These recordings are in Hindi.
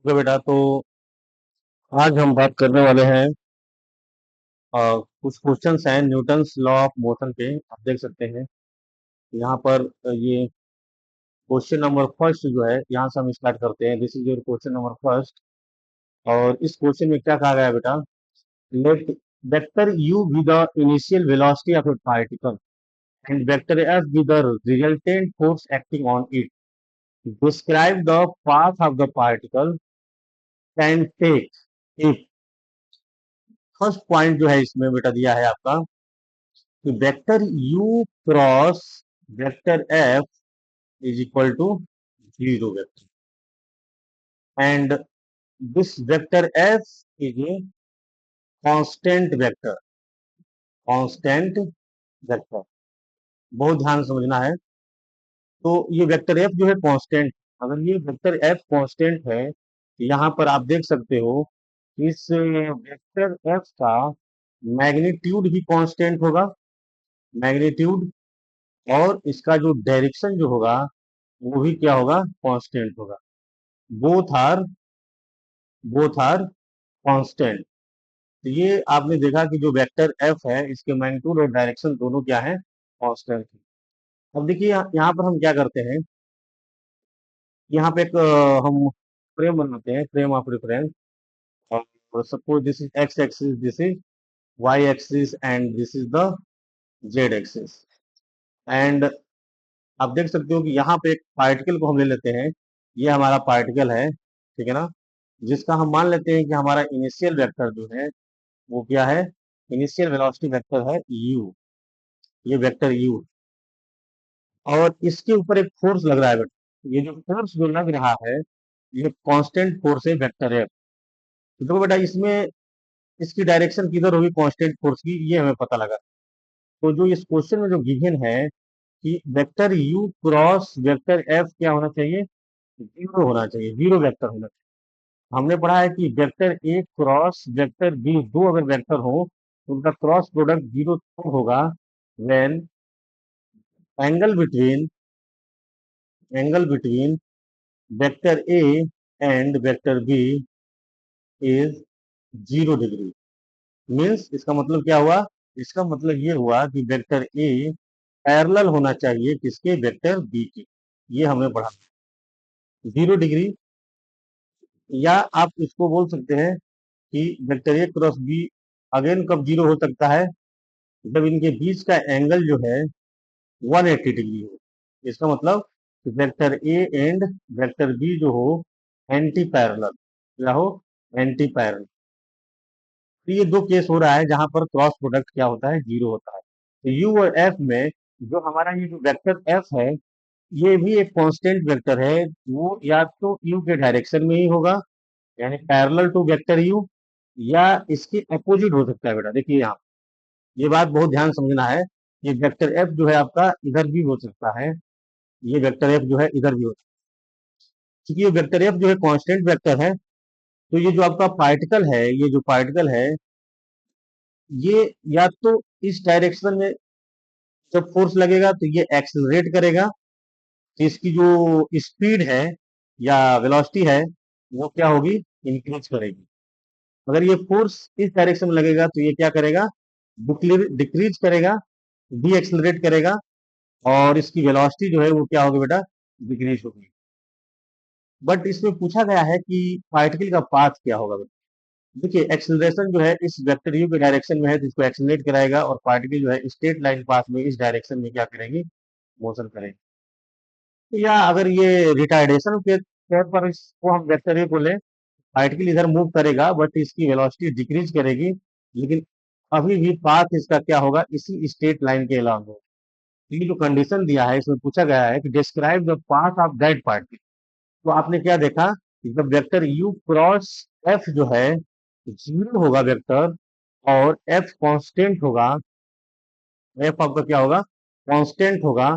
ओके बेटा, तो आज हम बात करने वाले हैं। कुछ क्वेश्चंस हैं न्यूटन्स लॉ ऑफ मोशन के। आप देख सकते हैं यहाँ पर ये क्वेश्चन नंबर फर्स्ट जो है, यहाँ से हम स्टार्ट करते हैं। This is your question number first. और इस क्वेश्चन में क्या कहा गया है बेटा? Let vector u be the initial velocity of a particle and vector f be the resultant force acting on it. Describe the path of the particle can take if. First point जो है इसमें बेटा दिया है आपका कि vector u cross vector f is equal to zero vector, and this vector f is a constant vector. Constant vector बहुत ध्यान से समझना है। तो ये वेक्टर f जो है कांस्टेंट। अगर ये वेक्टर f कांस्टेंट है तो यहाँ पर आप देख सकते हो इस वेक्टर f का मैग्नीट्यूड भी कांस्टेंट होगा। मैग्नीट्यूड और इसका जो डायरेक्शन जो होगा वो भी क्या होगा? कांस्टेंट होगा। Both are constant. तो ये आपने देखा कि जो वेक्टर एफ है इसके मैग्नीट्यूड और डायरेक्शन दोनों क्या है? कांस्टेंट है। अब देखिए यहाँ पर हम क्या करते हैं, यहाँ पे एक हम फ्रेम बनाते हैं, फ्रेम ऑफ रेफरेंस। और suppose this is X axis, this is Y axis and this is the Z axis. And आप देख सकते हो कि यहाँ पे एक पार्टिकल को हम ले लेते हैं। ये हमारा पार्टिकल है, ठीक है ना, जिसका हम मान लेते हैं कि हमारा इनिशियल वेक्टर जो है वो क्या है? इनिशियल वेलोसिटी वेक्टर है u। ये वेक्टर u और इसके ऊपर एक फोर्स लग रहा है बेटा। ये जो फोर्स जो लग रहा है ये कांस्टेंट फोर्स है वेक्टर f। तो देखो बेटा, इसमें इसकी डायरेक्शन किधर होगी कांस्टेंट फोर्स की, ये हमें पता लगा। तो जो इस क्वेश्चन में जो गिवन है कि vector u cross vector f क्या होना चाहिए? जीरो होना चाहिए, जीरो वेक्टर होना चाहिए। हमने पढ़ा है कि vector A cross vector B, दो अगर वेक्टर हो तो उनका क्रॉस प्रोडक्ट जीरो तब होगा when angle between vector A and vector B is zero degree. Means इसका मतलब क्या हुआ? इसका मतलब ये हुआ कि वेक्टर ए पैरेलल होना चाहिए किसके? वेक्टर बी के। ये हमने पढ़ा, जीरो डिग्री। या आप इसको बोल सकते हैं कि vector A cross B again कब जीरो हो सकता है? जब इनके बीच का एंगल जो है 180 डिग्री हो। इसका मतलब vector A and vector B जो हो एंटी पैरेलल, क्या हो? Anti parallel. तो ये दो केस हो रहा है जहां पर क्रॉस प्रोडक्ट क्या होता है? जीरो होता है। तो यू और एफ में जो हमारा ये जो वेक्टर एफ है ये भी एक कांस्टेंट वेक्टर है। वो या तो यू के डायरेक्शन में ही होगा, यानी पैरेलल टू वेक्टर यू, या इसके अपोजिट हो सकता है बेटा। देखिए यहाँ ये बात बहुत ध्यान समझना है। ये वेक्टर एफ जो है आपका इधर भी हो सकता है, ये वेक्टर एफ जो है इधर भी हो सकता है। क्योंकि ये वेक्टर एफ जो है कांस्टेंट वेक्टर है, तो ये जो आपका पार्टिकल है, ये जो पार्टिकल है ये या तो इस डायरेक्शन में जब फोर्स लगेगा तो ये एक्सेलरेट करेगा, तो इसकी जो स्पीड है या वेलोसिटी है वो क्या होगी? इंक्रीज करेगी। अगर ये फोर्स इस डायरेक्शन में लगेगा तो ये क्या करेगा? डिक्रीज करेगा, डी एक्सेलरेट करेगा, और इसकी वेलोसिटी जो है वो क्या होगी बेटा? डिक्रीज होगी। बट इसमें पूछा गया है कि पार्टिकल का पाथ क्या होगा बेटा। देखिए एक्सेलरेशन जो है इस वेक्टर यू के डायरेक्शन में है तो इसको एक्सेलरेट कराएगा, और पार्टिकल जो है स्ट्रेट लाइन पाथ में इस डायरेक्शन में क्या करेगी? मोशन करेगी। तो या अगर ये रिटार्डेशन के तौर पर इसको हम वेक्टर ए को लें, पार्टिकल इधर मूव करेगा बट इसकी वेलोसिटी डिक्रीज करेगी, लेकिन अभी भी पाथ इसका क्या होगा? इसी स्ट्रेट लाइन के अलावा होगा। तो ये जो कंडीशन दिया है इसमें पूछा गया है कि describe the path of that particle. तो आपने क्या देखा कि जब वेक्टर u क्रॉस f जो है जीरो होगा वेक्टर, और f कांस्टेंट होगा, f आपका क्या होगा? कांस्टेंट होगा।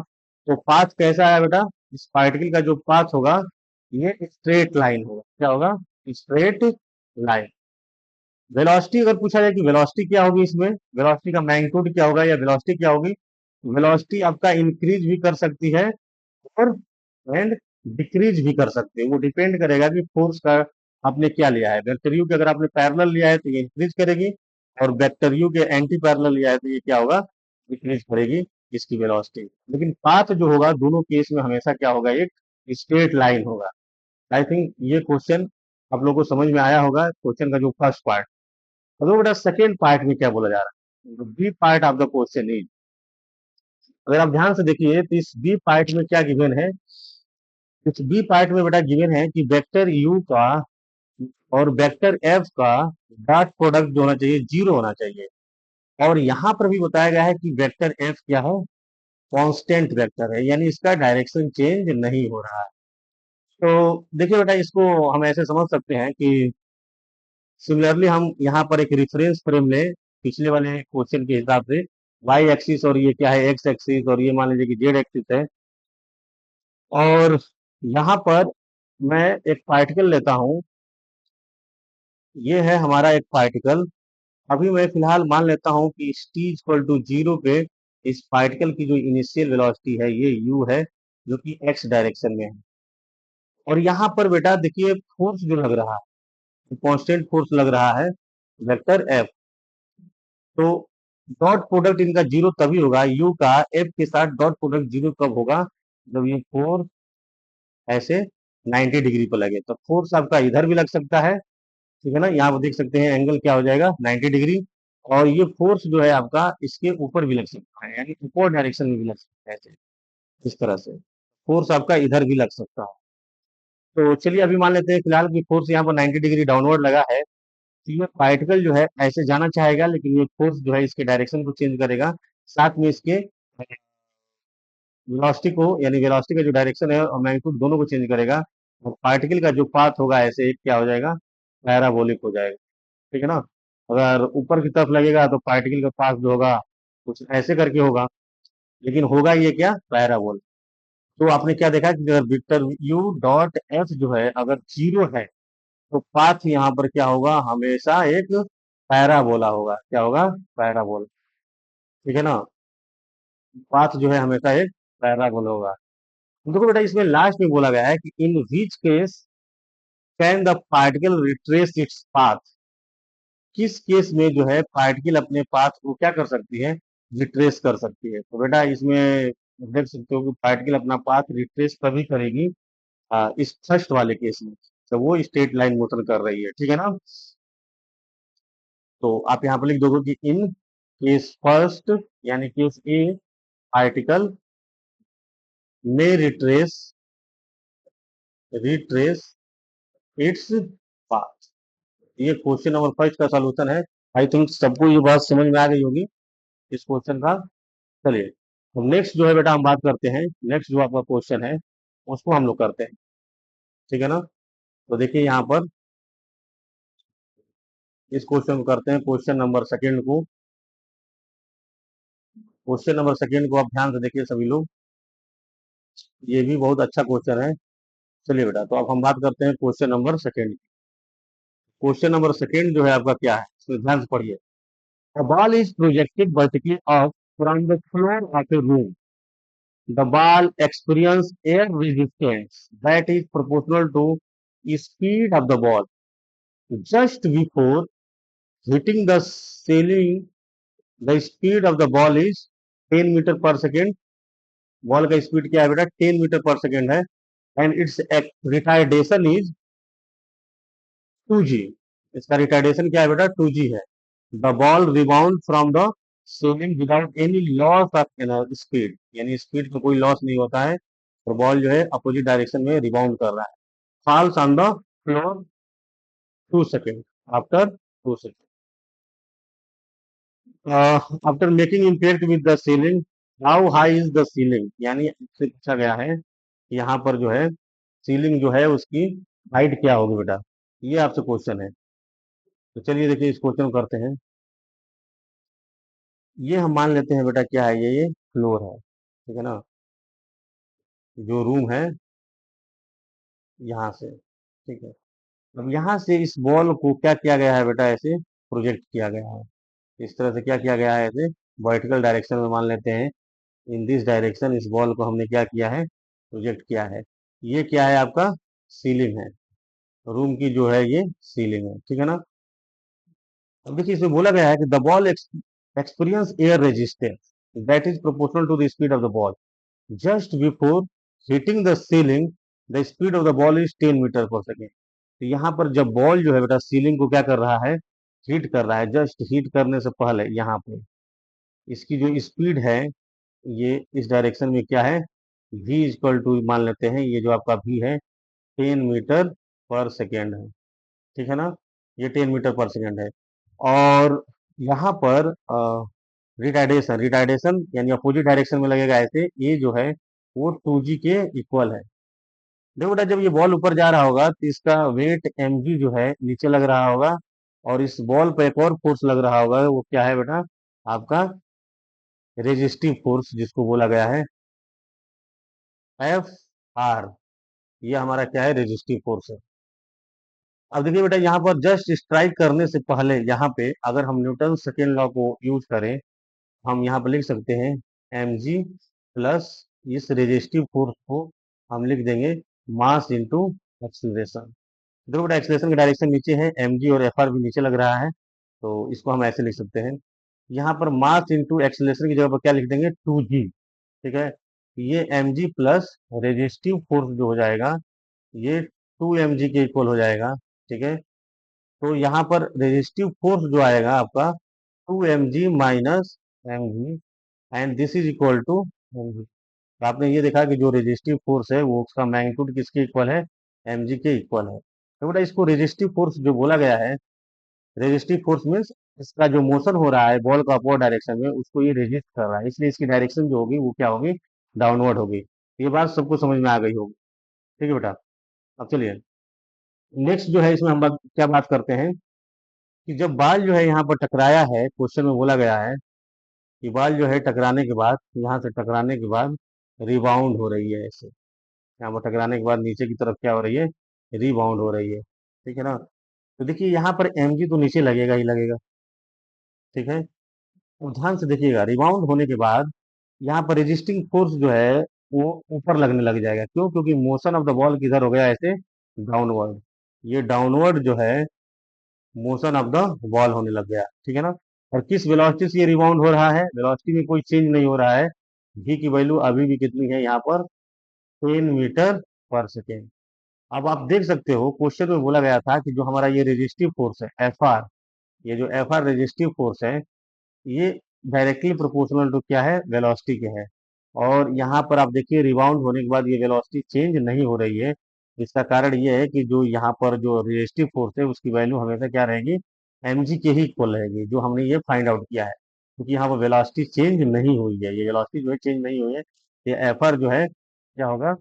तो पाथ कैसा है बेटा? इस पार्टिकल का जो पाथ होगा ये स्ट्रेट लाइन होगा। क्या होगा? Straight line. वेलोसिटी अगर पूछा जाए कि वेलोसिटी क्या होगी, इसमें वेलोसिटी का मैग्नीट्यूड क्या होगा या वेलोसिटी क्या होगी? वेलोसिटी आपका इंक्रीज भी कर सकती है और एंड डिक्रीज भी कर सकते हैं। वो डिपेंड करेगा कि फोर्स का आपने क्या लिया है, वेक्टर यू के अगर आपने पैरेलल लिया है तो ये इंक्रीज करेगी, और वेक्टर यू के एंटी पैरेलल लिया है तो ये क्या होगा, डिक्रीज करेगी इसकी वेलोसिटी। लेकिन पाथ जो होगा दोनों केस में हमेशा क्या होगा, एक स्ट्रेट लाइन होगा। आई थिंक ये क्वेश्चन आप लोगों को समझ में आया होगा, क्वेश्चन का जो फर्स्ट पार्ट। अब बेटा सेकेंड पार्ट में क्या बोला जा रहा है, B part of the question is, अगर आप ध्यान से देखिए तो इस बी पार्ट में क्या गिवन है, इस बी पार्ट में बेटा गिवन है कि वेक्टर यू का और वेक्टर एफ का डॉट प्रोडक्ट जो होना चाहिए जीरो होना चाहिए। और यहाँ पर भी बताया गया है कि वेक्टर एफ क्या है, कांस्टेंट वेक्टर है, यानी इसका डायरेक्शन चेंज नहीं हो रहा है। तो देखिए बेटा, इसको हम ऐसे समझ सकते हैं कि सिमिलरली हम यहाँ पर एक रेफरेंस फ्रेम लें पिछले वाले क्वेश्चन के हिसाब से, वाई एक्सिस और ये क्या है एक्स एक्सिस, और ये मान लीजिए कि जेड एक्सिस है। और यहाँ पर मैं एक पार्टिकल लेता हूँ, ये है हमारा एक पार्टिकल। अभी मैं फिलहाल मान लेता हूँ कि t इक्वल टू जीरो पे इस पार्टिकल की जो इनिशियल वेलोसिटी है ये u है, जो कि x डायरेक्शन में है। और यहाँ पर बेटा देखिए फोर्स जो लग रहा है, कांस्टेंट फोर्स लग रहा है वेक्टर f। तो डॉट प्रोडक्ट इनका जीरो तभी होगा, u का f के साथ डॉट प्रोडक्ट जीरो कब होगा, जब ये फोर्स ऐसे 90 डिग्री पर लगे। तो फोर्स आपका इधर भी लग सकता है, ठीक है ना, यहाँ पर देख सकते हैं एंगल क्या हो जाएगा 90 डिग्री। और ये फोर्स जो है आपका इसके ऊपर भी लग सकता है, यानी ऊपर डायरेक्शन में भी लग सकता है, ऐसे इस तरह से फोर्स आपका इधर भी लग सकता है। तो चलिए अभी मान लेते हैं फिलहाल कि फोर्स यहाँ पर 90 डिग्री डाउनवर्ड लगा है, तो ये पार्टिकल जो है ऐसे जाना चाहेगा, लेकिन ये फोर्स जो है इसके डायरेक्शन को चेंज करेगा, साथ में इसके वेलोसिटी को, यानी वेलोसिटी का जो डायरेक्शन है और मैग्नीट्यूड दोनों को चेंज करेगा। और पार्टिकल का जो पाथ होगा ऐसे एक क्या हो जाएगा, पैराबोलिक हो जाएगा, ठीक है ना। अगर ऊपर की तरफ लगेगा तो पार्टिकल का पाथ जो होगा कुछ ऐसे करके होगा, लेकिन होगा ये क्या, पैराबोल। तो आपने क्या देखा कि अगर वेक्टर यू डॉट एफ जो है अगर जीरो है, तो पाथ यहाँ पर क्या होगा, हमेशा एक पैराबोला होगा। क्या होगा, पैराबोला, ठीक है ना। पाथ जो है हमेशा एक पैराबोला होगा। देखो बेटा इसमें लास्ट में बोला गया है कि in which case can the particle retrace its path, किस केस में जो है पार्टिकल अपने पाथ को क्या कर सकती है, रिट्रेस कर सकती है। तो बेटा इसमें देख सकते हो कि पार्टिकल अपना पाथ रिट्रेस तभी करेगी इस फर्स्ट वाले केस में, तो वो स्ट्रेट लाइन मोशन कर रही है, ठीक है ना। तो आप यहाँ पर लिख दोगे कि इन केस फर्स्ट, यानी केस ए, पार्टिकल में रिट्रेस रिट्रेस इट्स पाथ। ये क्वेश्चन नंबर फर्स्ट का सॉल्यूशन है। आई थिंक सबको ये बात समझ में आ गई होगी इस क्वेश्चन का। चलिए तो नेक्स्ट जो है बेटा हम बात करते हैं, नेक्स्ट जो आपका क्वेश्चन है उसको हम लोग करते हैं, ठीक है ना। तो देखिए यहाँ पर इस क्वेश्चन को करते हैं, क्वेश्चन नंबर सेकेंड को। क्वेश्चन नंबर सेकेंड को आप ध्यान से देखिए सभी लोग, ये भी बहुत अच्छा क्वेश्चन है। चलिए बेटा तो अब हम बात करते हैं question number second. Question number second जो है आपका क्या है, इसमें ध्यान से पढ़िए। A ball is projected vertically up from the floor of a room. The ball experiences air resistance that is proportional to speed of the ball. Just before hitting the ceiling, the speed of the ball is 10 metre per second. Ball का स्पीड क्या है बेटा, 10 मीटर पर सेकेंड है। And it's retardation is 2g। इसका रिटार्डेशन क्या है बेटा, 2g है। The ball rebound from the ceiling without any loss of speed, यानी स्पीड में कोई लॉस नहीं होता है, और बॉल जो है अपोजिट डायरेक्शन में रिबाउंड कर रहा है। Falls on the floor 2 second, after 2 second, after making impact with the ceiling, how high is the ceiling, यानी आपसे पूछा गया है यहाँ पर जो है सीलिंग जो है उसकी हाइट क्या होगी बेटा, ये आपसे क्वेश्चन है। तो चलिए देखिए इस क्वेश्चन को करते हैं। ये हम मान लेते हैं बेटा क्या है, ये फ्लोर है, ठीक है ना, जो रूम है यहाँ से, ठीक है। अब यहाँ से इस बॉल को क्या किया गया है बेटा, ऐसे प्रोजेक्ट किया गया है, इस तरह से क्या किया गया है, ऐसे वर्टिकल डायरेक्शन में मान लेते हैं। इन दिस डायरेक्शन इस बॉल को हमने क्या किया है, प्रोजेक्ट किया है। ये क्या है आपका, सीलिंग है, रूम की जो है ये सीलिंग है, ठीक है ना। अब देखिए इसमें बोला गया है कि the ball experience air resistance that is proportional to the speed of the ball just before hitting the ceiling, the speed of the ball is 10 metre per second. तो यहाँ पर जब बॉल जो है बेटा सीलिंग को क्या कर रहा है, हिट कर रहा है, जस्ट हिट करने से पहले यहाँ पे इसकी जो स्पीड है ये इस डायरेक्शन में क्या है, v इक्वल टू मान लेते हैं, ये जो आपका v है 10 मीटर पर सेकेंड है, ठीक है ना। ये 10 मीटर पर सेकेंड है। और यहाँ पर रिटार्डेशन रिटार्डेशन यानी अपोजिट डायरेक्शन में लगेगा ऐसे, ये जो है वो 2g के इक्वल है। देखो बेटा जब ये बॉल ऊपर जा रहा होगा तो इसका वेट mg जो है नीचे लग रहा होगा, और इस बॉल पर एक और फोर्स लग रहा होगा, वो क्या है बेटा, आपका रेजिस्टिव फोर्स, जिसको बोला गया है एफ आर। ये हमारा क्या है, रेजिस्टिव फोर्स है। अब देखिए बेटा यहाँ पर जस्ट स्ट्राइक करने से पहले यहाँ पे अगर हम न्यूटन सेकेंड लॉ को यूज करें, हम यहाँ पर लिख सकते हैं mg प्लस इस रेजिस्टिव फोर्स को हम लिख देंगे मास इंटू एक्सीलरेशन। देखो बेटा एक्सीलरेशन की डायरेक्शन नीचे है, mg और fr भी नीचे लग रहा है, तो इसको हम ऐसे लिख सकते हैं। यहाँ पर मास इंटू एक्सीलरेशन की जगह पर क्या लिख देंगे, 2g, ठीक है। ये mg प्लस रेजिस्टिव फोर्स जो हो जाएगा ये 2mg के इक्वल हो जाएगा, ठीक है। तो यहाँ पर रेजिस्टिव फोर्स जो आएगा आपका 2mg minus mg, and this is equal to mg। तो आपने ये देखा कि जो रेजिस्टिव फोर्स है वो उसका मैग्नीट्यूड किसके इक्वल है, mg के इक्वल है। तो बेटा इसको रेजिस्टिव फोर्स जो बोला गया है, रेजिस्टिव फोर्स मीन्स इसका जो मोशन हो रहा है बॉल का अपवर्ड डायरेक्शन में उसको ये रेजिस्ट कर रहा है, इसलिए इसकी डायरेक्शन जो होगी वो क्या होगी, डाउनवर्ड होगी। ये बात सबको समझ में आ गई होगी, ठीक है बेटा। अब चलिए नेक्स्ट जो है इसमें हम क्या बात करते हैं कि जब बॉल जो है यहाँ पर टकराया है, क्वेश्चन में बोला गया है कि बॉल जो है टकराने के बाद, यहाँ से टकराने के बाद रिबाउंड हो रही है ऐसे, यहाँ पर टकराने के बाद नीचे की तरफ क्या हो रही है, रिबाउंड हो रही है, ठीक है ना। तो देखिए यहाँ पर mg तो नीचे लगेगा ही लगेगा, ठीक है। अब ध्यान से देखिएगा रिबाउंड होने के बाद यहाँ पर रेजिस्टिंग फोर्स जो है वो ऊपर लगने लग जाएगा, क्यों, क्योंकि मोशन ऑफ द बॉल किधर हो गया ऐसे, डाउनवर्ड। ये डाउनवर्ड जो है मोशन ऑफ द बॉल होने लग गया, ठीक है ना। और किस वेलोसिटी से ये रिबाउंड हो रहा है, वेलोसिटी में कोई चेंज नहीं हो रहा है, v की वैल्यू अभी भी कितनी है यहाँ पर, 10 मीटर पर सेकेंड। अब आप देख सकते हो क्वेश्चन में बोला गया था कि जो हमारा ये रेजिस्टिव फोर्स है एफ आर, ये जो एफ आर रेजिस्टिव फोर्स है ये डायरेक्टली प्रोपोर्शनल टू क्या है, वेलोसिटी के है। और यहाँ पर आप देखिए रिबाउंड होने के बाद ये वेलोसिटी चेंज नहीं हो रही है। इसका कारण ये है कि जो यहाँ पर जो रेजिस्टिव फोर्स है उसकी वैल्यू हमेशा क्या रहेगी, mg के ही इक्वल रहेगी, जो हमने ये फाइंड आउट किया है, क्योंकि यहाँ पर वेलोसिटी चेंज नहीं हुई है, ये वेलोसिटी जो है चेंज नहीं हुई है, ये एफ आर जो है क्या होगा,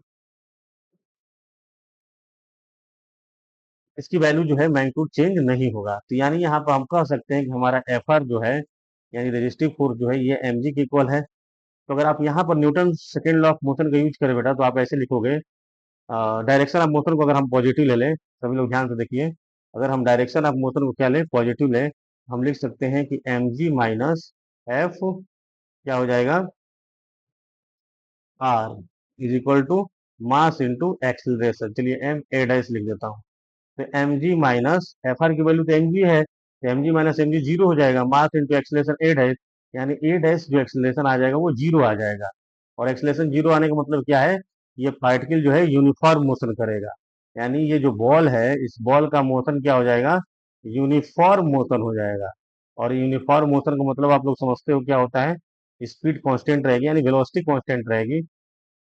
इसकी वैल्यू जो है मैग्नीट्यूड चेंज नहीं होगा। तो यानी यहाँ पर हम कह सकते हैं कि हमारा एफ आर जो है यानी रेजिस्टिव फोर्स जो है ये mg के इक्वल है। तो अगर आप यहाँ पर Newton second law of motion का यूज करें बेटा तो आप ऐसे लिखोगे, डायरेक्शन ऑफ मोशन को अगर हम पॉजिटिव ले लें, सभी लोग ध्यान से देखिए, अगर हम डायरेक्शन ऑफ मोशन को क्या लें, पॉजिटिव लें, हम लिख सकते हैं कि mg माइनस एफ क्या हो जाएगा, R is equal to mass into acceleration. चलिए एम ए डैश लिख देता हूँ। तो mg माइनस एफ आर की वैल्यू तो mg है, तो mg माइनस mg जीरो हो जाएगा, मास इंटू एक्सिलेशन ए डैश, यानी ए डैश जो एक्सिलेशन आ जाएगा वो जीरो आ जाएगा। और एक्सिलेशन जीरो आने का मतलब क्या है, ये पार्टिकल जो है यूनिफॉर्म मोशन करेगा, यानी ये जो बॉल है इस बॉल का मोशन क्या हो जाएगा, यूनिफॉर्म मोशन हो जाएगा। और यूनिफॉर्म मोशन का मतलब आप लोग समझते हो क्या होता है, स्पीड कांस्टेंट रहेगी यानी वेलोसिटी कांस्टेंट रहेगी।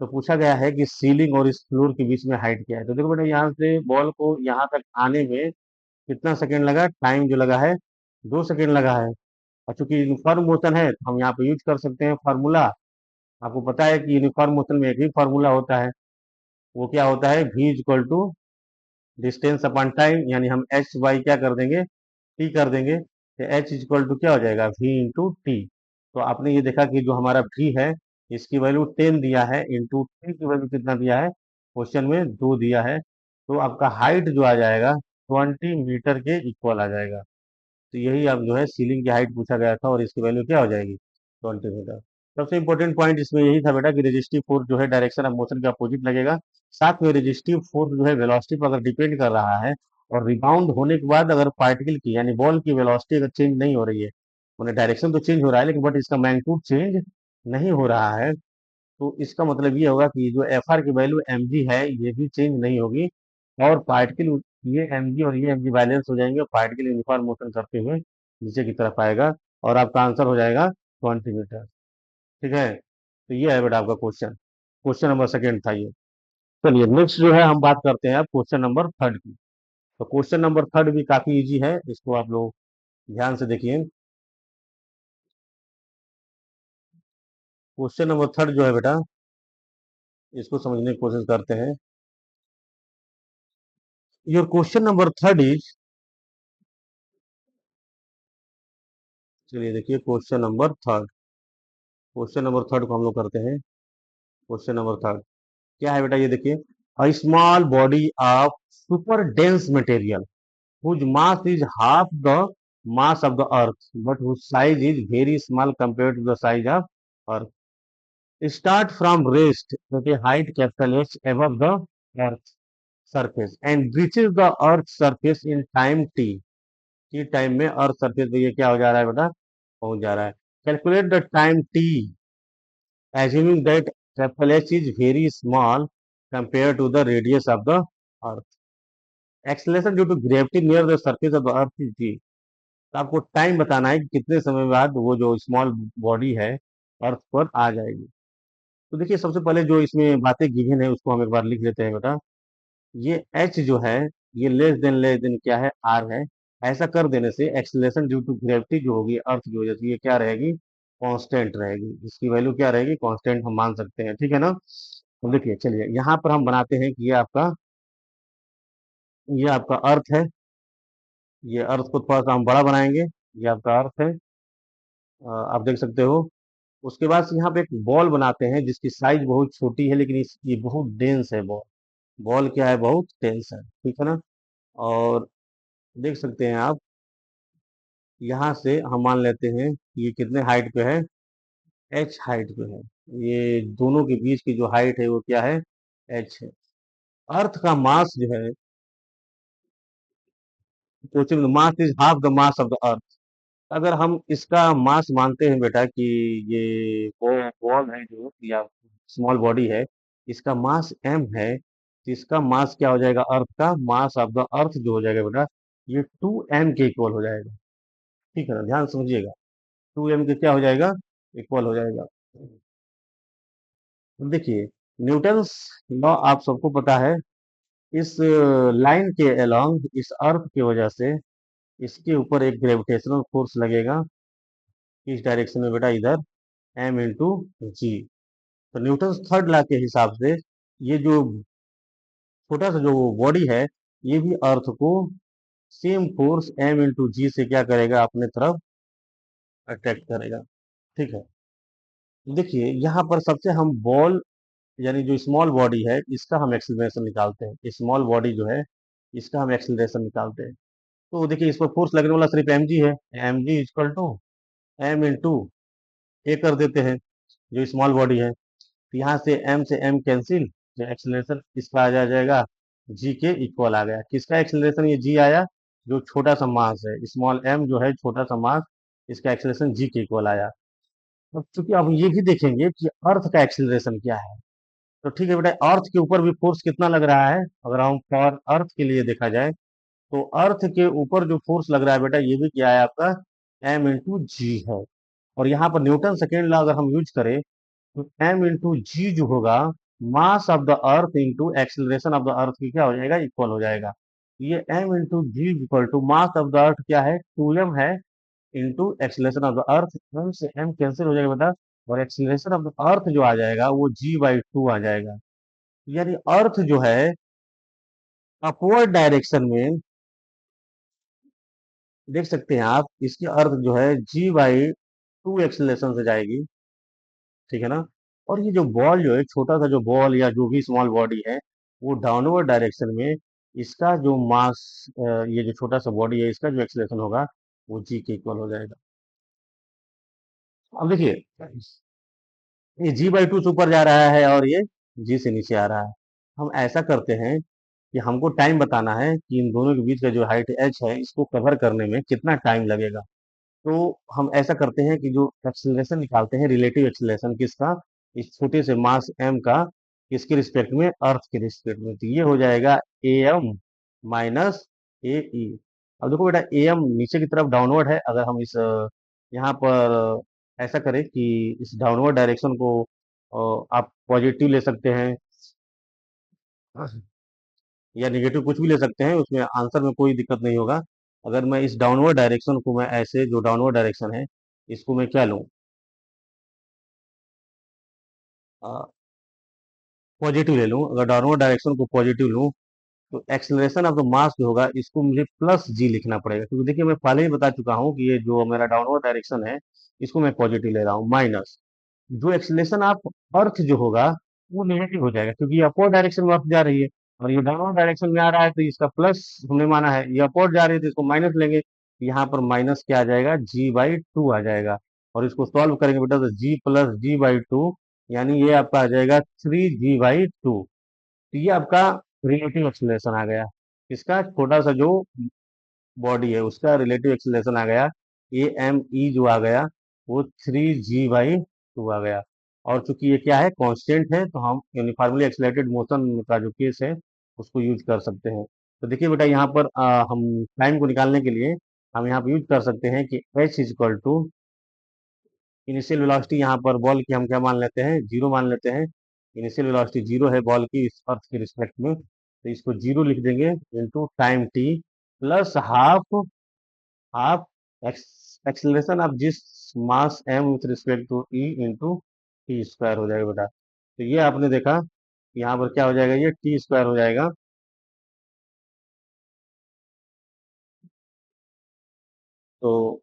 तो पूछा गया है कि सीलिंग और इस फ्लोर के बीच में हाइट क्या है। तो देखो बेटा यहाँ से बॉल को यहाँ तक आने में कितना सेकंड लगा, टाइम जो लगा है 2 सेकंड लगा है। और चूंकि यूनिफॉर्म मोशन है तो हम यहाँ पे यूज कर सकते हैं फार्मूला। आपको पता है कि यूनिफॉर्म मोशन में एक ही फार्मूला होता है, वो क्या होता है, v equal to distance upon time, यानी हम h बाई क्या कर देंगे, t कर देंगे, तो h इक्वल टू क्या हो जाएगा, v इंटू टी। तो आपने ये देखा कि जो हमारा v है इसकी वैल्यू 10 दिया है, इंटू टी की वैल्यू कितना दिया है, क्वेश्चन में 2 दिया है। तो आपका हाइट जो आ जाएगा 20 मीटर के इक्वल आ जाएगा। तो यही अब जो है सीलिंग की हाइट पूछा गया था और इसकी वैल्यू क्या हो जाएगी, 20 मीटर। सबसे इंपॉर्टेंट पॉइंट इसमें यही था बेटा कि रेजिस्टिव फोर्स जो है डायरेक्शन ऑफ मोशन के अपोजिट लगेगा। साथ में रेजिस्टिव फोर्स जो है वेलोसिटी पर अगर डिपेंड कर रहा है और रिबाउंड होने के बाद अगर पार्टिकल की यानी बॉल की वेलोसिटी अगर चेंज नहीं हो रही है, मैंने डायरेक्शन तो चेंज हो रहा है लेकिन बट इसका मैग्नीट्यूड चेंज नहीं हो रहा है, तो इसका मतलब ये होगा कि जो एफ आर की वैल्यू एम जी है ये भी चेंज नहीं होगी और पार्टिकल ये एम जी और ये एम जी बैलेंस हो जाएंगे और पार्टिकल यूनिफॉर्म मोशन करते हुए नीचे की तरफ आएगा और आपका आंसर हो जाएगा 20 मीटर। ठीक है, तो ये है बेटा आपका क्वेश्चन। क्वेश्चन नंबर सेकेंड था ये। चलिए नेक्स्ट जो है हम बात करते हैं क्वेश्चन नंबर थर्ड की। तो क्वेश्चन नंबर थर्ड भी काफी इजी है, इसको आप लोग ध्यान से देखिए। क्वेश्चन नंबर थर्ड जो है बेटा, इसको समझने की कोशिश करते हैं। Your question number third is, चलिए देखिए question number third. Question number third को हम लोग करते हैं। क्वेश्चन नंबर थर्ड क्या है बेटा, ये देखिए। A small body of super dense material whose mass is half the mass of the earth but whose size is very small compared to the size of earth. Start from rest at a height capital H above the earth surface and reaches the earth surface in time t। t time में अर्थ सरफेस पे ये क्या हो जा रहा है बेटा, पहुंच जा रहा है। Calculate the time t assuming that capital H is very small compared to the radius of the earth. Acceleration due to gravity near the surface of the earth is g। तो आपको टाइम बताना है कि कितने समय बाद वो जो स्मॉल बॉडी है अर्थ पर आ जाएगी। तो देखिए सबसे पहले जो इसमें बातें गिवन है उसको हम एक बार लिख लेते हैं बेटा। ये एच जो है ये लेस देन क्या है, आर है। ऐसा कर देने से एक्सेलरेशन ड्यू टू ग्रेविटी जो होगी अर्थ की वजह से ये क्या रहेगी, कांस्टेंट रहेगी। इसकी वैल्यू क्या रहेगी, कांस्टेंट हम मान सकते हैं। ठीक है ना। तो देखिए चलिए यहाँ पर हम बनाते हैं कि ये आपका अर्थ है। ये अर्थ को थोड़ा सा हम बड़ा बनाएंगे। ये आपका अर्थ है, आप देख सकते हो। उसके बाद से यहाँ पे एक बॉल बनाते हैं जिसकी साइज बहुत छोटी है लेकिन ये बहुत डेंस है बॉल। बॉल क्या है, बहुत डेंस है। ठीक है ना। और देख सकते हैं आप, यहाँ से हम मान लेते हैं कि ये कितने हाइट पे है, एच हाइट पे है। ये दोनों के बीच की जो हाइट है वो क्या है, एच है। अर्थ का मास जो है, question mass is half the mass of the अर्थ। अगर हम इसका मास मानते हैं बेटा कि ये बॉल है जो या स्मॉल बॉडी है, इसका मास m है, तो इसका मास क्या हो जाएगा, अर्थ का मास ऑफ द अर्थ जो हो जाएगा बेटा ये 2m के इक्वल हो जाएगा। ठीक है ना, ध्यान समझिएगा। 2m के क्या हो जाएगा, इक्वल हो जाएगा। तो देखिए न्यूटन्स लॉ आप सबको पता है। इस लाइन के अलोंग इस अर्थ की वजह से इसके ऊपर एक ग्रेविटेशनल फोर्स लगेगा। इस डायरेक्शन में बेटा इधर m इंटू जी। तो न्यूटन थर्ड लॉ के हिसाब से ये जो छोटा सा जो बॉडी है ये भी अर्थ को सेम फोर्स m इंटू जी से क्या करेगा, अपने तरफ अट्रैक्ट करेगा। ठीक है। देखिए यहाँ पर सबसे हम बॉल यानी जो स्मॉल बॉडी है इसका हम एक्सीलरेशन निकालते हैं। स्मॉल बॉडी जो है इसका हम एक्सीलरेशन निकालते हैं। तो देखिए इस पर फोर्स लगने वाला सिर्फ एम जी है। M G equal to M into A कर देते हैं जो स्मॉल बॉडी है। तो यहाँ से m से m कैंसिल, जो एक्सेलरेशन इसका आ जाएगा g के इक्वल आ गया। किसका एक्सेलरेशन, ये g आया जो छोटा सा मास है, स्मॉल m जो है छोटा सा मास, इसका एक्सेलरेशन g के इक्वल आया। अब चूंकि अब ये भी देखेंगे कि अर्थ का एक्सेलरेशन क्या है। तो ठीक है बेटा, अर्थ के ऊपर भी फोर्स कितना लग रहा है, अगर हम फॉर अर्थ के लिए देखा जाए तो अर्थ के ऊपर जो फोर्स लग रहा है बेटा ये भी क्या है आपका m इंटू जी है। और यहाँ पर न्यूटन सेकेंड लॉ अगर हम यूज करें तो m इंटू जी जो होगा mass of the earth into acceleration of the earth की क्या हो जाएगा, इक्वल हो जाएगा। ये m into G equal to mass of the earth क्या है, 2m है, into acceleration of the earth. m से m कैंसिल हो जाएगा बेटा और एक्सिलरेशन ऑफ द अर्थ जो आ जाएगा वो g/2 आ जाएगा। यानी अर्थ जो है अपवर्ड डायरेक्शन में देख सकते हैं आप, इसकी अर्थ जो है g/2 एक्सिलरेशन से जाएगी। ठीक है ना। और ये जो बॉल जो है छोटा सा जो बॉल या जो भी स्मॉल बॉडी है वो डाउनवर्ड डायरेक्शन में इसका जो मास, ये जो छोटा सा बॉडी है इसका जो एक्सेलरेशन होगा वो जी के इक्वल हो जाएगा। अब देखिए ये G/2 से ऊपर जा रहा है और ये G से नीचे आ रहा है। हम ऐसा करते हैं कि हमको टाइम बताना है कि इन दोनों के बीच का जो हाइट h है इसको कवर करने में कितना टाइम लगेगा। तो हम ऐसा करते हैं कि जो एक्सेलरेशन निकालते हैं, रिलेटिव एक्सेलरेशन किसका, इस छोटे से मास m का, किसके रिस्पेक्ट में, अर्थ के रिस्पेक्ट में। तो ये हो जाएगा am माइनस ए ई। अब देखो बेटा, am नीचे की तरफ डाउनवर्ड है। अगर हम इस यहाँ पर ऐसा करें कि इस डाउनवर्ड डायरेक्शन को आप पॉजिटिव ले सकते हैं या नेगेटिव, कुछ भी ले सकते हैं, उसमें आंसर में कोई दिक्कत नहीं होगा। अगर मैं इस डाउनवर्ड डायरेक्शन को, मैं ऐसे, जो डाउनवर्ड डायरेक्शन है इसको मैं क्या लूँ, पॉजिटिव ले लूँ। अगर डाउनवर्ड डायरेक्शन को पॉजिटिव लूँ तो एक्सेलरेशन ऑफ द मास जो होगा इसको मुझे प्लस जी लिखना पड़ेगा, क्योंकि देखिए मैं पहले ही बता चुका हूँ कि ये जो मेरा डाउनवर्ड डायरेक्शन है इसको मैं पॉजिटिव ले रहा हूँ, माइनस जो एक्सेलरेशन ऑफ अर्थ जो होगा वो नेगेटिव हो जाएगा, क्योंकि ये अपवर्ड डायरेक्शन में अर्थ जा रही है और ये डाउनवर्ड डायरेक्शन में आ रहा है, तो इसका प्लस हमने माना है। ये अपवर्ड जा रही है तो इसको माइनस लेंगे, यहाँ पर माइनस क्या आ जाएगा, G/2 आ जाएगा। और इसको सॉल्व करेंगे बेटा तो G प्लस G/2, यानी ये आपका आ जाएगा 3G/2। तो ये आपका रिलेटिव एक्सेलरेशन आ गया। इसका छोटा सा जो बॉडी है उसका रिलेटिव एक्सेलरेशन आ गया, AME जो आ गया वो 3G/2 आ गया। और चूंकि ये क्या है, कांस्टेंट है, तो हम यूनिफॉर्मली एक्सेलरेटेड मोशन का जो केस है उसको यूज कर सकते हैं। तो देखिए बेटा, यहाँ पर हम टाइम को निकालने के लिए हम यहाँ पर यूज कर सकते हैं कि H is equal to initial velocity, यहाँ पर बॉल की हम क्या मान लेते हैं, जीरो मान लेते हैं। इनिशियल वेलोसिटी जीरो है बॉल की इस अर्थ के रिस्पेक्ट में, तो इसको जीरो लिख देंगे, into time T plus half, half acceleration of जिस mass m with respect to E into T square हो जाएगा बेटा। तो ये आपने देखा, यहाँ पर क्या हो जाएगा, ये टी स्क्वायर हो जाएगा। तो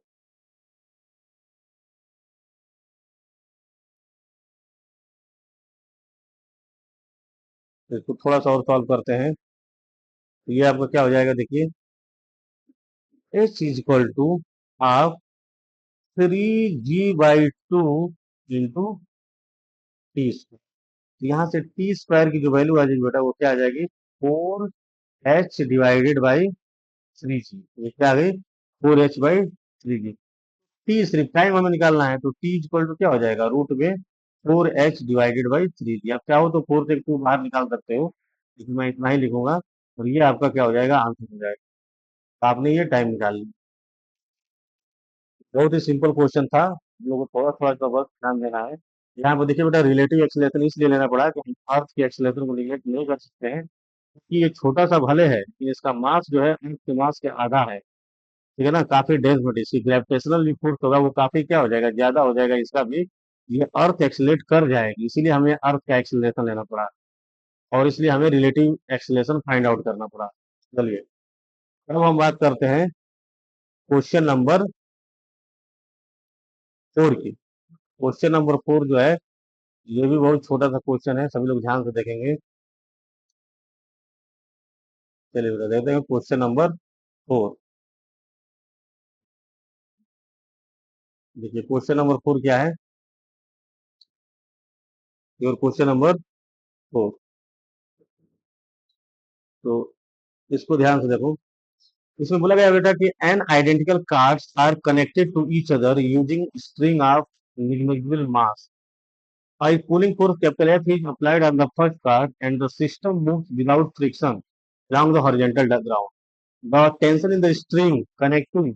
इसको थोड़ा सा और सॉल्व करते हैं। तो ये आपका क्या हो जाएगा, देखिए h is equal to half 3G/2 into T square. तो यहाँ से टी स्क्वायर की जो वैल्यू आ जाएगी बेटा वो क्या आ जाएगी, 4h/3g। ये क्या आ गई, 4h/3g। टी सिर्फ टाइम हमें निकालना है, तो टी इक्वल टू क्या हो जाएगा, रूट में 4h/3g। आप चाहो तो 4 से 2 बाहर निकाल सकते हो, लेकिन मैं इतना ही लिखूंगा और ये आपका क्या हो जाएगा, आंसर हो जाएगा। तो आपने ये टाइम निकाल लिया। बहुत ही सिंपल क्वेश्चन था, हम लोगों को थोड़ा थोड़ा सा बस ध्यान देना है। यहाँ पर देखिए बेटा, रिलेटिव एक्सीलरेशन इसलिए लेना पड़ा कि हम अर्थ के एक्सीलरेशन को निगलेक्ट नहीं कर सकते हैं, कि ये छोटा सा भले है कि इसका मास जो है अर्थ के मास के आधा है, ठीक है ना, काफी डेंस बॉडी, इसकी ग्रेविटेशनल जो फोर्स होगा वो काफी क्या हो जाएगा, ज्यादा हो जाएगा इसका भी। ये अर्थ एक्सीलरेट कर जाएगी, इसीलिए हमें अर्थ का एक्सीलरेशन लेना पड़ा और इसलिए हमें रिलेटिव एक्सीलरेशन फाइंड आउट करना पड़ा। चलिए, अब हम बात करते हैं क्वेश्चन नंबर 4 की। क्वेश्चन नंबर 4 जो है ये भी बहुत छोटा सा क्वेश्चन है, सभी लोग ध्यान से देखेंगे। चलिए बेटा देखते हैं क्वेश्चन नंबर 4। देखिए क्वेश्चन नंबर 4 क्या है, योर क्वेश्चन नंबर 4। तो इसको ध्यान से देखो। इसमें बोला गया बेटा कि N identical cards are connected to each other using string of negligible mass. A pulling force capital F is applied on the first card and the system moves without friction along the horizontal ground. The tension in the string connecting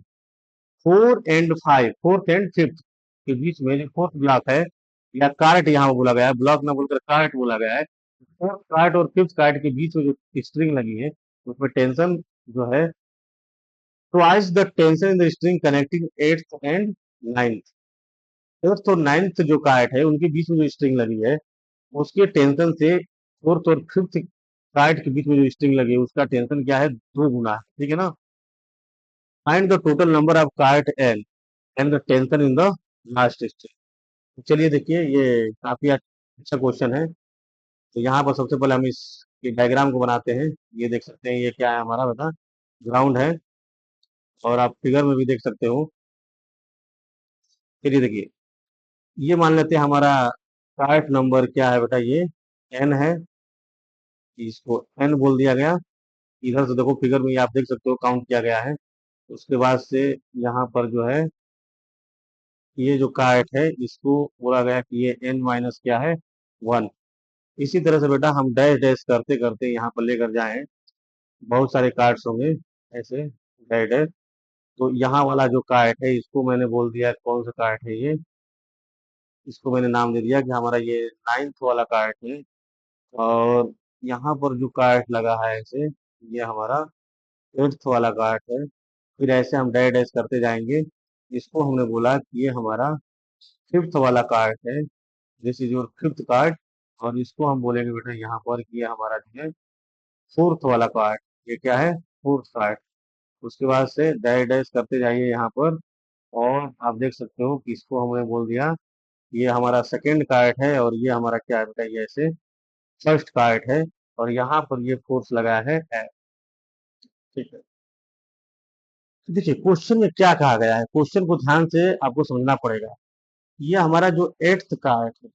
4 and 5, fourth and fifth के बीच में जो फोर्थ ब्लॉक है या कार्ट यहाँ बोला गया है, ब्लॉक ना बोलकर कार्ट बोला गया है, फोर्थ कार्ट और फिफ्थ कार्ट के बीच में जो स्ट्रिंग लगी है उसमें टेंशन जो है twice the tension in the string connecting eighth and ninth। Fourth और नाइन्थ जो कार्ट है उनके बीच में जो स्ट्रिंग लगी है उसके टेंशन से फोर्थ और फिफ्थ कार्ट के बीच में जो स्ट्रिंग लगी है उसका टेंशन क्या है, 2 गुना, ठीक है ना। Find the total number of cart N and the tension in the last string. चलिए देखिए, ये काफी अच्छा क्वेश्चन है। तो यहाँ पर सबसे पहले हम इस डायग्राम को बनाते हैं। ये देख सकते हैं, ये क्या है हमारा बता, ग्राउंड है, और आप फिगर में भी देख सकते हो। फिर ये देखिए, ये मान लेते हैं हमारा कार्ट नंबर क्या है बेटा, ये एन है, इसको एन बोल दिया गया। इधर से देखो फिगर में ये आप देख सकते हो काउंट किया गया है। उसके बाद से यहाँ पर जो है ये जो कार्ट है इसको बोला गया कि ये एन माइनस क्या है, 1। इसी तरह से बेटा हम डैश डैश करते करते यहाँ पर लेकर जाएं, बहुत सारे कार्ड्स होंगे ऐसे डैश डैश। तो यहाँ वाला जो कार्ट है इसको मैंने बोल दिया कौन सा कार्ट है ये, इसको मैंने नाम दे दिया कि हमारा ये 9th वाला कार्ट है। और यहाँ पर जो कार्ट लगा है ऐसे, ये हमारा 8th वाला कार्ट है। फिर ऐसे हम डैश डैश करते जाएंगे। इसको हमने बोला कि ये हमारा 5th वाला कार्ट है, this is your 5th cart. और इसको हम बोलेंगे बेटा यहाँ पर कि ये हमारा जो है 4th वाला कार्ट। ये क्या है, 4th कार्ट। उसके बाद से डैश डैश करते जाइए यहाँ पर, और आप देख सकते हो कि इसको हमने बोल दिया ये हमारा सेकंड कार्ट है, और ये हमारा क्या है बेटा, ये ऐसे फर्स्ट कार्ट है। और यहाँ पर ये फोर्स लगा है F, ठीक है। तो देखिए क्वेश्चन में क्या कहा गया है, क्वेश्चन को ध्यान से आपको समझना पड़ेगा। ये हमारा जो 8th कार्ट है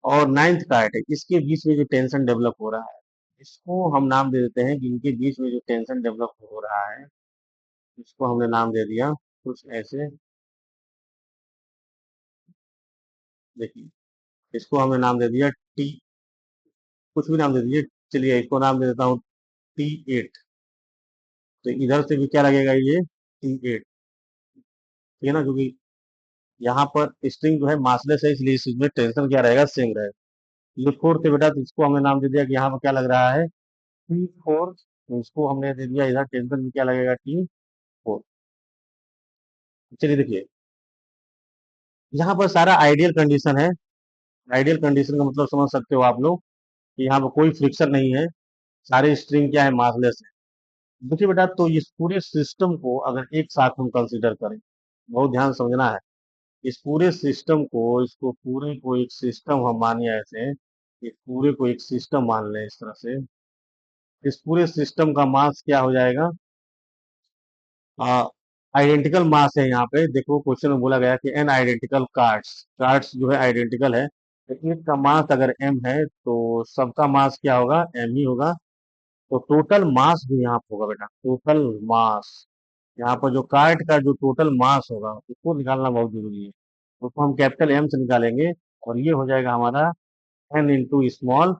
और 9th कार्ट है, इसके बीच में जो टेंशन डेवलप हो रहा है, इसको हम नाम दे देते हैं कि इनके बीच में जो टेंशन डेवलप हो रहा है, इसको हमने नाम दे दिया कुछ ऐसे। देखिए इसको हमने नाम दे दिया टी, कुछ भी नाम दे दीजिए। चलिए इसको नाम दे देता हूँ T8। तो इधर से भी क्या लगेगा, ये T8, ठीक है ना, क्योंकि यहाँ पर स्ट्रिंग जो है मासलेस है, इसलिए इसमें टेंशन क्या रहेगा, सेम रहेगा। ये फोर्थ है बेटा, तो इसको हमने नाम दे दिया कि यहाँ पर क्या लग रहा है, T4। तो इसको हमने दे दिया इधर टेंशन भी क्या लगेगा, T4। चलिए देखिए यहाँ पर सारा आइडियल कंडीशन है। आइडियल कंडीशन का मतलब समझ सकते हो आप लोग कि यहाँ पर कोई फ्रिक्शन नहीं है, सारे स्ट्रिंग क्या है, मासलेस है। देखिए बेटा, तो इस पूरे सिस्टम को अगर एक साथ हम कंसीडर करें, बहुत ध्यान समझना है। इस पूरे सिस्टम को, इसको पूरे को एक सिस्टम हम मानिए ऐसे, इस पूरे को एक सिस्टम मान लें इस तरह से। इस पूरे सिस्टम का मास क्या हो जाएगा, आइडेंटिकल मास है। यहाँ पे देखो क्वेश्चन में बोला गया कि एन आइडेंटिकल कार्ड्स, कार्ड्स जो है आइडेंटिकल है, तो एक का मास अगर एम है तो सबका मास क्या होगा, एम ही होगा। तो टोटल मास भी यहाँ पे होगा बेटा, टोटल मास। यहाँ पर जो कार्ड का जो टोटल मास होगा उसको निकालना बहुत जरूरी है। उसको हम कैपिटल एम से निकालेंगे, और ये हो जाएगा हमारा एन इंटू स्मॉल।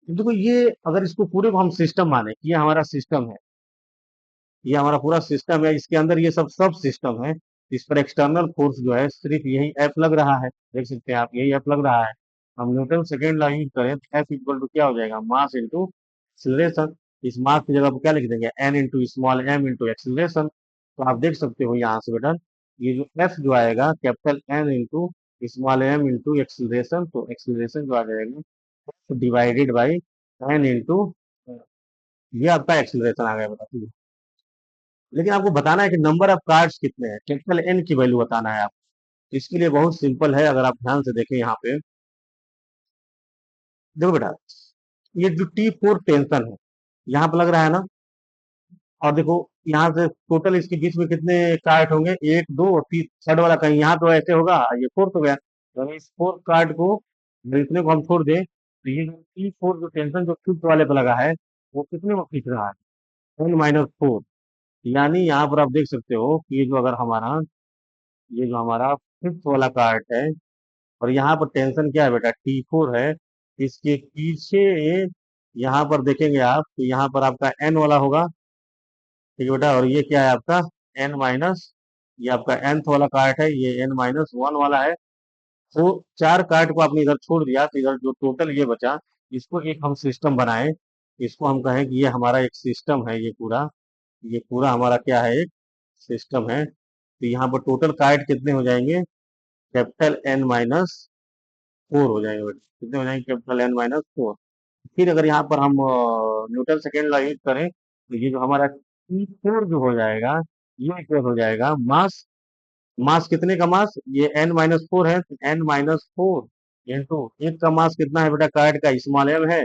देखो ये अगर इसको पूरे को हम सिस्टम माने कि ये हमारा सिस्टम है, ये हमारा पूरा सिस्टम है, इसके अंदर ये सब सब सिस्टम है। इस पर एक्सटर्नल फोर्स जो है सिर्फ यही एफ लग रहा है, देख सकते हैं आप, यही एफ लग रहा है। हम न्यूटन सेकेंड लॉ यूज करें तो एफ इक्वल टू क्या हो जाएगा, मास इंटू एक्सीलरेशन। इस मास की जगह पर क्या लिख देंगे, N into small M into acceleration. तो आप देख सकते हो यहाँ से बेटा, ये जो एफ जो आएगा capital N into small M into acceleration, तो एक्सीलरेशन जो आ जाएगा डिवाइडेड बाई एन इंटू, ये आपका एक्सीलरेशन आ गया बेटा, ठीक है। लेकिन आपको बताना है कि नंबर ऑफ कार्ड्स कितने हैं, कैपिटल एन की वैल्यू बताना है आपको। इसके लिए बहुत सिंपल है, अगर आप ध्यान से देखें यहाँ पे, देखो बेटा, ये जो T4 टेंशन है यहाँ पे लग रहा है ना, और देखो यहाँ से टोटल इसके बीच में कितने कार्ड होंगे, एक दो और तीन, थर्ड वाला कहीं यहाँ तो ऐसे होगा, ये फोर्थ हो गया। तो अगर इस फोर्थ कार्ड को, अगर इतने को हम छोड़ दें, तो ये जो T4 जो टेंशन जो फिफ्थ वाले पे लगा है, वो कितने को खींच रहा है, N-4। यानी यहाँ पर आप देख सकते हो कि ये जो अगर हमारा, ये जो हमारा फिफ्थ वाला कार्ड है, और यहाँ पर टेंशन क्या है बेटा, T4 है। इसके पीछे यहाँ पर देखेंगे आप, तो यहाँ पर आपका एन वाला होगा, ठीक है बेटा। और ये क्या है आपका एन माइनस, ये आपका nth वाला कार्ड है, ये N-1 वाला है। तो चार कार्ड को आपने इधर छोड़ दिया, तो इधर जो टोटल ये बचा, इसको एक हम सिस्टम बनाए, इसको हम कहें कि ये हमारा एक सिस्टम है, ये पूरा हमारा क्या है, एक सिस्टम है। तो यहाँ पर टोटल कार्ड कितने हो जाएंगे, कैपिटल N-4 हो जाएंगे बेटा, कितने हो जाएंगे, कैपिटल N-4। फिर अगर यहाँ पर हम न्यूटन सेकेंड लॉ यूज करें, तो ये जो हमारा T4 जो हो जाएगा, ये इक्वल हो जाएगा मास। मास कितने का मास, ये N-4 है, तो N-4 इंटू एक का मास कितना है बेटा, कार्ड का स्मॉल एम है,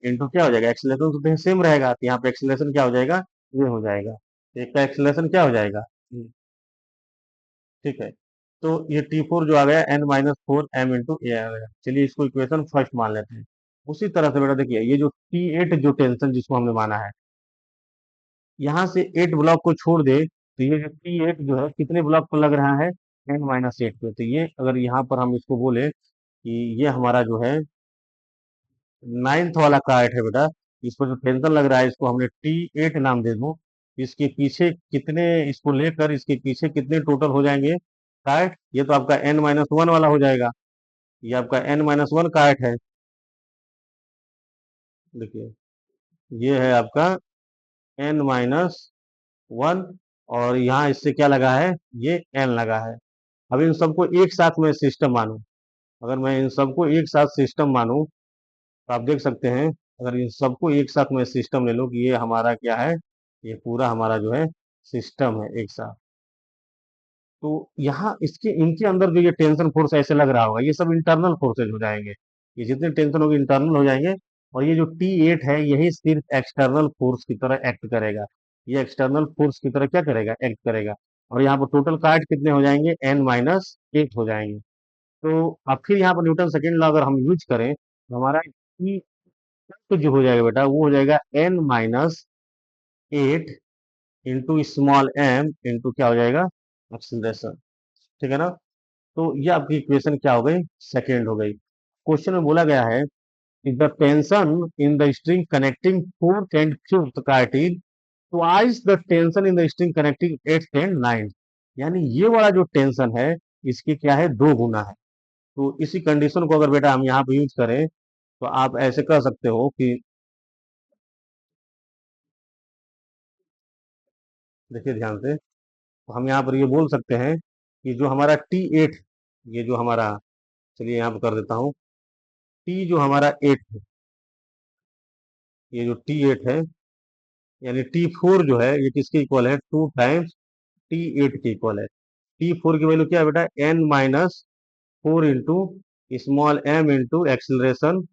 इंटू क्या हो जाएगा, एक्सीलरेशन तो सेम रहेगा, तो यहाँ पे एक्सीलरेशन क्या हो जाएगा, ये हो जाएगा। एक का एक्सीलरेशन क्या हो जाएगा, ठीक है। तो ये T4 जो आ गया n-4m/a आ गया। चलिए इसको इक्वेशन फर्स्ट मान लेते हैं। उसी तरह से बेटा देखिए, ये जो T8 जो टेंशन जिसको हमने माना है, यहाँ से 8 ब्लॉक को छोड़ दे तो ये जो T8 जो है कितने ब्लॉक पर लग रहा है, n-8 पे। तो ये अगर यहाँ पर हम इसको बोले कि ये हमारा जो है नाइन्थ वाला कार्ड है बेटा, इस पर जो टेंशन लग रहा है इसको हमने T8 नाम दे दूं। इसके पीछे कितने, इसको लेकर इसके पीछे कितने टोटल हो जाएंगे कार्ड, ये तो आपका n-1 वाला हो जाएगा। ये आपका n-1 कार्ड है। देखिए ये है आपका n-1, और यहाँ इससे क्या लगा है, ये n लगा है। अब इन सबको एक साथ मैं सिस्टम मानूं, अगर मैं इन सबको एक साथ सिस्टम मानूं तो आप देख सकते हैं, अगर इन सबको एक साथ मैं सिस्टम ले लूं कि ये हमारा क्या है, ये पूरा हमारा जो है सिस्टम है एक साथ। तो यहाँ इसके इनके अंदर जो ये टेंशन फोर्स ऐसे लग रहा होगा, ये सब इंटरनल फोर्सेज हो जाएंगे। ये जितने टेंशन होगी इंटरनल हो जाएंगे। और ये जो T8 है यही सिर्फ एक्सटर्नल फोर्स की तरह एक्ट करेगा। ये एक्सटर्नल फोर्स की तरह क्या करेगा, एक्ट करेगा। और यहाँ पर टोटल कार्ड कितने हो जाएंगे, n-8 हो जाएंगे। तो अब फिर यहाँ पर न्यूटन सेकेंड लॉ अगर हम यूज करें तो हमारा तो जो हो जाएगा बेटा वो हो जाएगा n-8 into small m into क्या हो जाएगा, एक्सीलरेशन। ठीक है ना। तो ये आपकी इक्वेशन क्या हो गई, सेकेंड हो गई। क्वेश्चन में बोला गया है the tension in the string connecting fourth and fifth cartel twice the tension in the string connecting eighth and ninth. यानी ये वाला जो टेंशन है इसकी क्या है, दो गुना है। तो इसी कंडीशन को अगर बेटा हम यहाँ पे यूज करें तो आप ऐसे कह सकते हो कि, देखिए ध्यान से, तो हम यहाँ पर ये बोल सकते हैं कि जो हमारा T8, ये जो हमारा, चलिए यहाँ पर कर देता हूँ, T जो हमारा 8 है, ये जो T8 है, यानी T4 जो है ये किसके इक्वल है, 2 टाइम्स T8 के इक्वल है। T4 की वैल्यू क्या है बेटा, n-4 into small m into acceleration,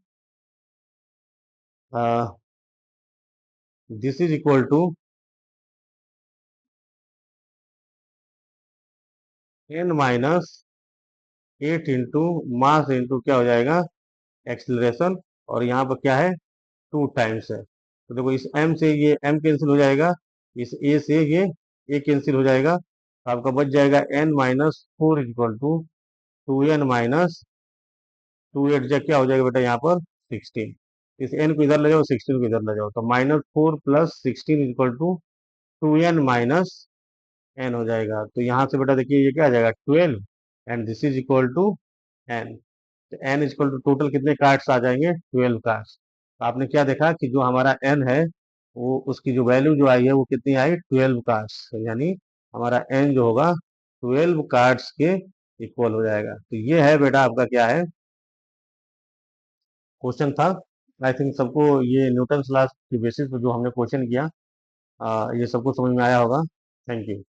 this is equal to n-8 into mass into क्या हो जाएगा, एक्सिलरेशन। और यहाँ पर क्या है, 2 टाइम्स है। तो देखो इस m से ये m कैंसिल हो जाएगा, इस a से ये a कैंसिल हो जाएगा, तो आपका बच जाएगा n-4 इक्वल टू 2n-2 8 जा क्या हो जाएगा बेटा यहाँ पर 16। इस n को इधर ले जाओ, 16 को इधर ले जाओ, तो -4 प्लस 16 इक्वल टू 2n-n हो जाएगा। तो यहाँ से बेटा देखिए ये क्या आ जाएगा, 12, and this is equal to n। तो n इक्वल टू टोटल कितने कार्ड्स आ जाएंगे, 12 कार्ड्स। तो आपने क्या देखा कि जो हमारा n है वो उसकी जो वैल्यू जो आई है वो कितनी आई, 12 कार्ड्स। यानी हमारा n जो होगा 12 कार्ड्स के इक्वल हो जाएगा। तो ये है बेटा आपका क्या है, क्वेश्चन था। आई थिंक सबको ये न्यूटन लॉ की बेसिस पर जो हमने क्वेश्चन किया, ये सबको समझ में आया होगा। Thank you.